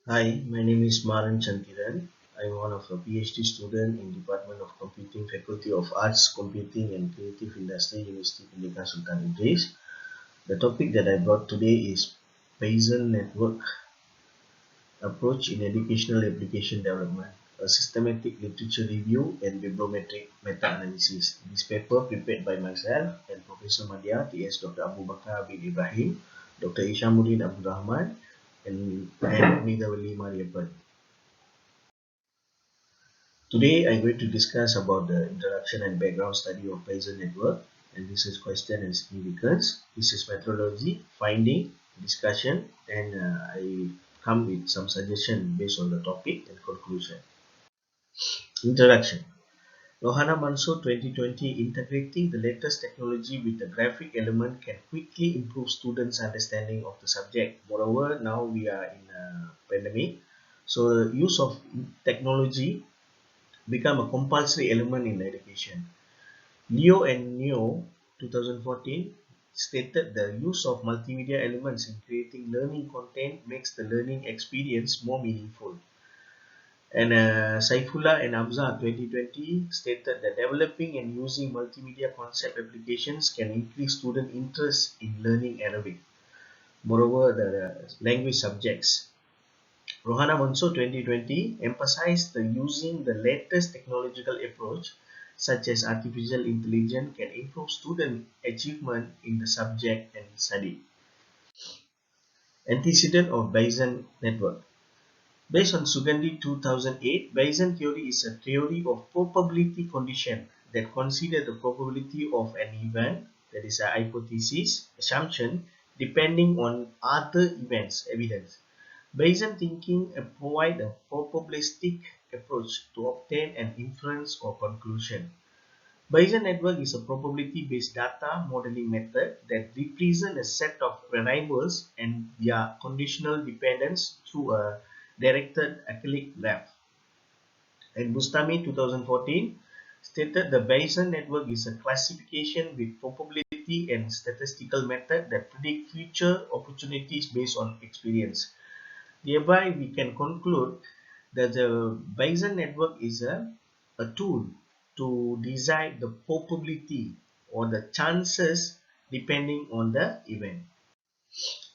Hi, my name is Maran Chanthiran. I'm one of a PhD student in Department of Computing, Faculty of Arts, Computing and Creative Industry, University of Sultan Idris. The topic that I brought today is Bayesian Network Approach in Educational Application Development, a systematic literature review and bibliometric meta-analysis. This paper prepared by myself and Professor Madya, T.S. Dr. Abu Bakar bin Ibrahim, Dr. Ishamuddin Abdul Rahman, and Nidawali Mariappan. Today I'm going to discuss about the introduction and background study of Bayesian network and research question and significance, research methodology, finding, discussion, and I come with some suggestion based on the topic and conclusion. Introduction. Rohana Manso 2020 integrating the latest technology with the graphic element can quickly improve students' understanding of the subject. Moreover, now we are in a pandemic, so use of technology become a compulsory element in education. Leo and Neo 2014 stated the use of multimedia elements in creating learning content makes the learning experience more meaningful. And Saifullah and Hamza 2020 stated that developing and using multimedia concept applications can increase student interest in learning Arabic. Moreover, the language subjects. Rohana Manso 2020 emphasized the using the latest technological approach such as artificial intelligence can improve student achievement in the subject and study. Antecedent of Bayesian network. Based on Sugandhi 2008, Bayesian theory is a theory of probability condition that consider the probability of an event, that is a hypothesis, assumption, depending on other events, evidence. Bayesian thinking provides a probabilistic approach to obtain an inference or conclusion. Bayesian network is a probability-based data modeling method that represents a set of variables and their conditional dependence through a directed acyclic graph. And Bustami 2014 stated the Bayesian network is a classification with probability and statistical method that predict future opportunities based on experience. Thereby, we can conclude that the Bayesian network is a tool to decide the probability or the chances depending on the event.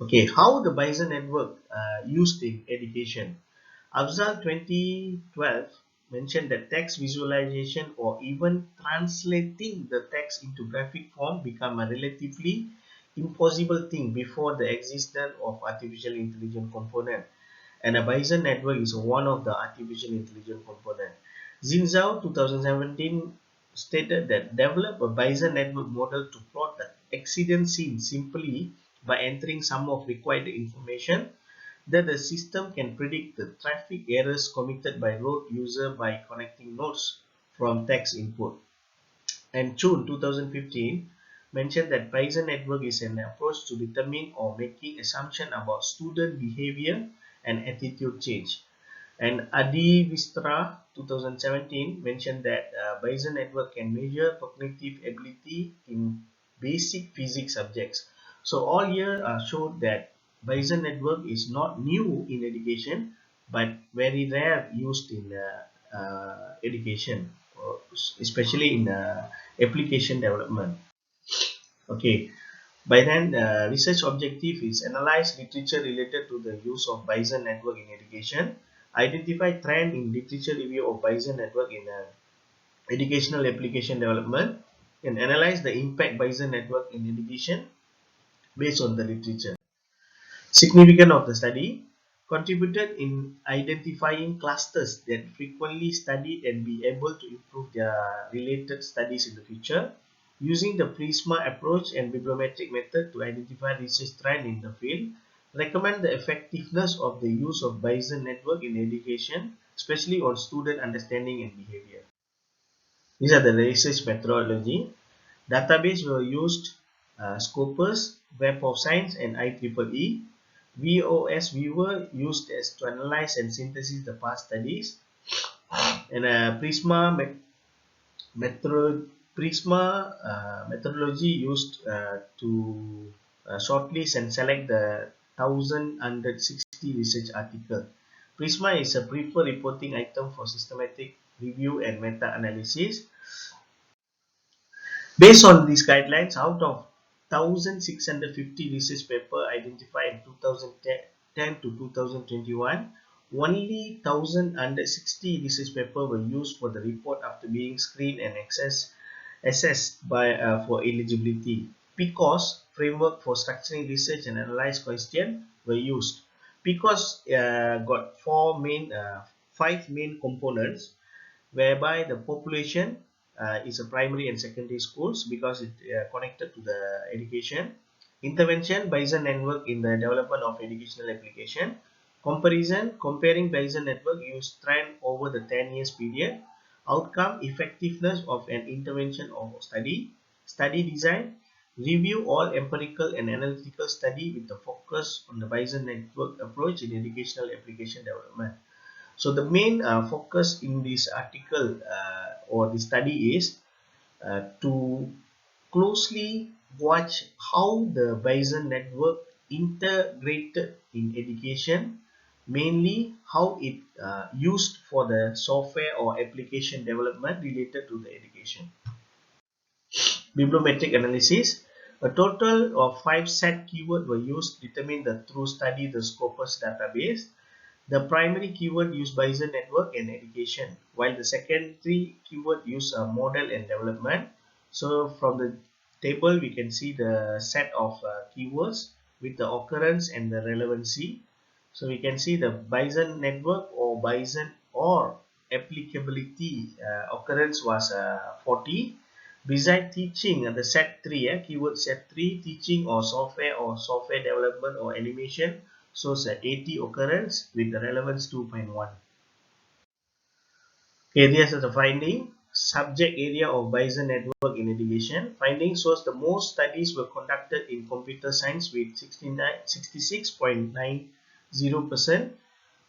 Okay, how the Bayesian network used in education. Afzal 2012 mentioned that text visualization or even translating the text into graphic form become a relatively impossible thing before the existence of artificial intelligence component, and a Bayesian network is one of the artificial intelligence component. Xinzhao 2017 stated that develop a Bayesian network model to plot the accident scene simply by entering some of required information, that the system can predict the traffic errors committed by road user by connecting nodes from text input. And June 2015 mentioned that Bayesian network is an approach to determine or making assumption about student behavior and attitude change. And Adi Vistra 2017 mentioned that Bayesian network can measure cognitive ability in basic physics subjects. So all here showed that Bayesian network is not new in education, but very rare used in education, especially in application development. Okay, by then, research objective is analyze literature related to the use of Bayesian network in education, identify trend in literature review of Bayesian network in educational application development, and analyze the impact Bayesian network in education based on the literature. Significance of the study contributed in identifying clusters that frequently studied and be able to improve their related studies in the future, using the Prisma approach and bibliometric method to identify research trend in the field, recommend the effectiveness of the use of Bayesian network in education, especially on student understanding and behavior. These are the research methodology. Database were used Scopus, Web of Science, and IEEE. VOS Viewer used as to analyze and synthesize the past studies, and Prisma methodology used to shortlist and select the 1,160 research articles. Prisma is a preferred reporting item for systematic review and meta-analysis. Based on these guidelines, out of 1,650 research papers identified in 2010 to 2021, only 1,060 research papers were used for the report after being screened and assessed by for eligibility. PCOS framework for structuring research and analyze question were used. PCOS got five main components, whereby the population is a primary and secondary schools because it connected to the education. Intervention, Bayesian network in the development of educational application. Comparison, comparing Bayesian network used trend over the 10 years period. Outcome, effectiveness of an intervention or study. Study design, review all empirical and analytical study with the focus on the Bayesian network approach in educational application development. So the main focus in this article or the study is to closely watch how the Bayesian network integrated in education, mainly how it used for the software or application development related to the education. Bibliometric analysis. A total of 5 set keywords were used to determine the true study the Scopus database. The primary keyword used Bayesian network and education, while the secondary keyword used model and development. So from the table, we can see the set of keywords with the occurrence and the relevancy. So we can see the Bayesian network or Bayesian or applicability occurrence was 40. Besides teaching, the set 3, keyword set 3, teaching or software development or animation, shows 80 occurrence with the relevance 2.1. Areas of the finding. Subject area of Bayesian network in education. Finding shows the most studies were conducted in computer science with 66.90%,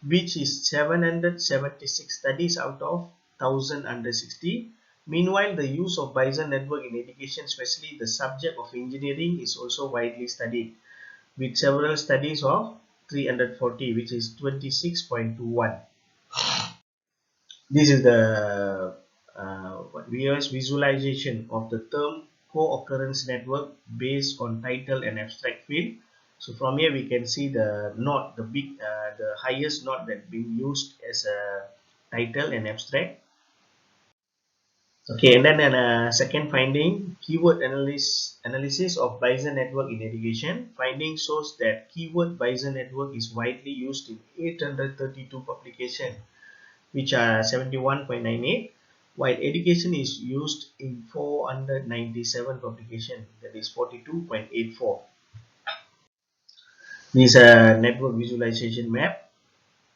which is 776 studies out of 1,000 under 60. Meanwhile, the use of Bayesian network in education, especially the subject of engineering, is also widely studied, with several studies of 340, which is 26.21. This is the visualization of the term co-occurrence network based on title and abstract field. So from here we can see the node, the highest node that being used as a title and abstract. Okay, and then second finding, keyword analysis of Bayesian network in education. Finding shows that keyword Bayesian network is widely used in 832 publications, which are 71.98, while education is used in 497 publications, that is 42.84. This is a network visualization map,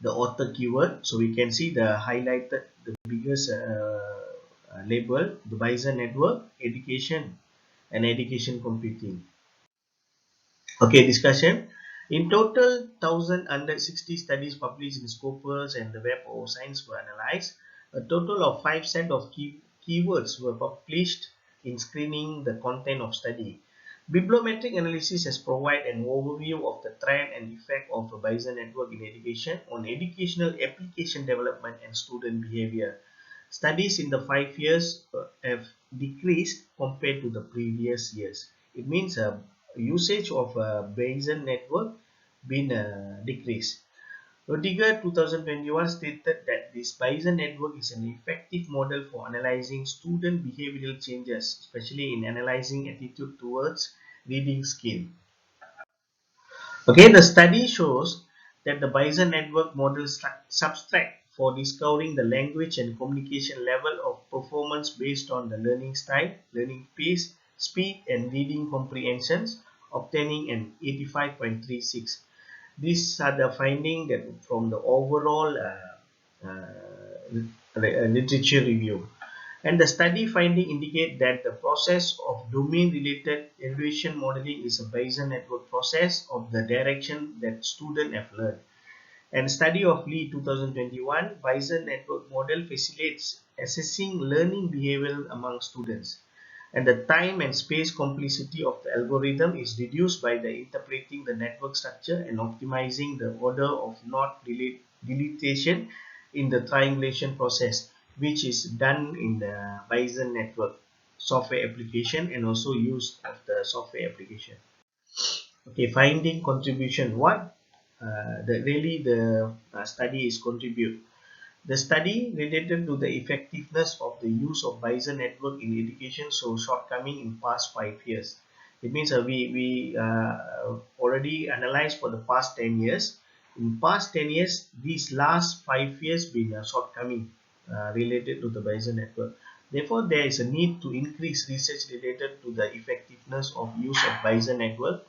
the author keyword. So we can see the highlighted, the biggest label, the Bayesian network, education, and education computing. Okay, discussion. In total, 1,060 studies published in Scopus and the Web of Science were analyzed. A total of 5 set of keywords were published in screening the content of study. Bibliometric analysis has provided an overview of the trend and effect of a Bayesian network in education on educational application development and student behavior. Studies in the 5 years have decreased compared to the previous years. It means usage of a Bayesian network been decreased. Rodiger 2021 stated that this Bayesian network is an effective model for analyzing student behavioral changes, especially in analyzing attitude towards reading skill. Okay, the study shows that the Bayesian network model subtract for discovering the language and communication level of performance based on the learning style, learning pace, speed, and reading comprehensions, obtaining an 85.36. These are the findings that from the overall literature review. And the study finding indicate that the process of domain-related evaluation modeling is a Bayesian network process of the direction that students have learned. And study of Lee 2021, Bayesian network model facilitates assessing learning behavior among students. And the time and space complexity of the algorithm is reduced by the interpreting the network structure and optimizing the order of deletion in the triangulation process, which is done in the Bayesian network software application and also use of the software application. Okay, finding contribution. What the study is contribute. The study related to the effectiveness of the use of Bayesian network in education show shortcoming in past 5 years. It means we already analyzed for the past 10 years. In past 10 years, these last 5 years been a shortcoming related to the Bayesian network. Therefore, there is a need to increase research related to the effectiveness of use of Bayesian network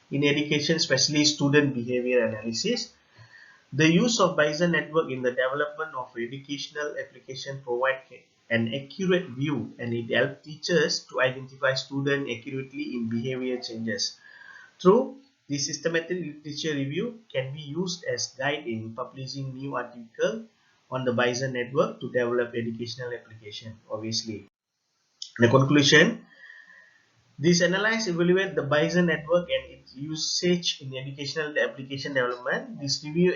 in education, especially student behavior analysis. The use of Bayesian network in the development of educational application provide an accurate view, and it helps teachers to identify students accurately in behavior changes. Through the systematic literature review can be used as guide in publishing new article on the Bayesian network to develop educational application. Obviously, the conclusion. This analyze evaluate the Bayesian network and its usage in educational application development. This review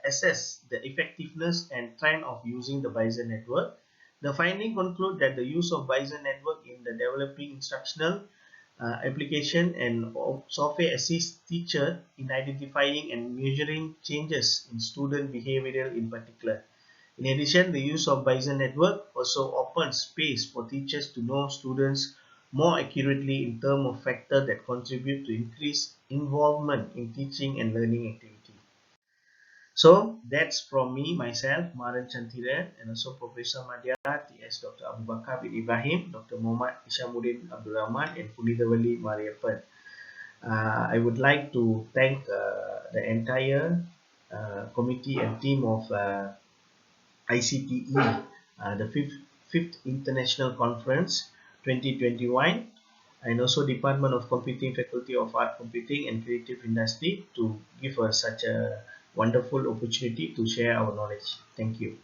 assess the effectiveness and trend of using the Bayesian network. The finding conclude that the use of Bayesian network in the developing instructional application and software assist teacher in identifying and measuring changes in student behavior in particular. In addition, the use of Bayesian network also opens space for teachers to know students more accurately in terms of factors that contribute to increased involvement in teaching and learning activity. So that's from me, myself, Maran Chanthiran, and also Professor Madya, TS Dr. Abu Bakar bin Ibrahim, Dr. Muhammad Ishamuddin Abdul Rahman, and Punithavali Mariappan. I would like to thank the entire committee and team of ICTE, the fifth International Conference 2021, and also Department of Computing, Faculty of Art Computing and Creative Industry to give us such a wonderful opportunity to share our knowledge. Thank you.